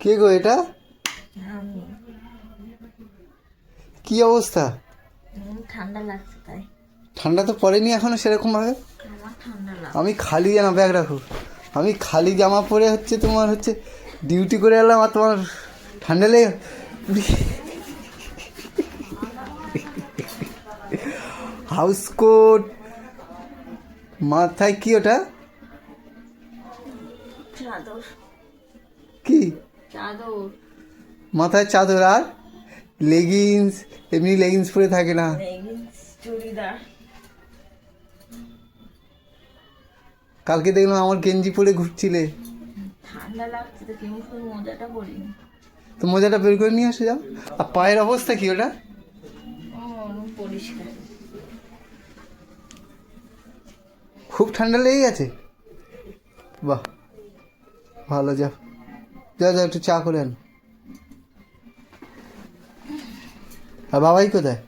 কে গো এটা? আমি কি অবস্থা? ঠান্ডা লাগছে তাই। ঠান্ডা তো পড়েনি এখনো সেরকম ভাবে। আমার ঠান্ডা লাগছে। আমি খালি জামা, ব্যাগ রাখো, আমি খালি জামা পরে হচ্ছে তোমার হচ্ছে ডিউটি করে এলাম আর তোমার ঠান্ডা লেগে হাউস কোট, মাথায় কি ওটা? চাদর। কি চাদর। মাথায় চাদর আর লেগিংস? এমনি লেগিংস পরে থাকে না? লেগিংস, চুড়িদার। কালকে দেখলাম আমার গেঞ্জি পরে ঘুরছিলে। ঠান্ডা লাগছে তো কেমন করে মোজাটা পরিনি। তো মোজাটা বের করে নিয়ে আসে যাও। আর পায়ের অবস্থা কি ওটা? ও পরিষ্কার। খুব ঠান্ডা লেগে গেছে? বাহ, ভালো, যাও যাও যাও একটু চা করে আন। আর বাবাই কোথায়?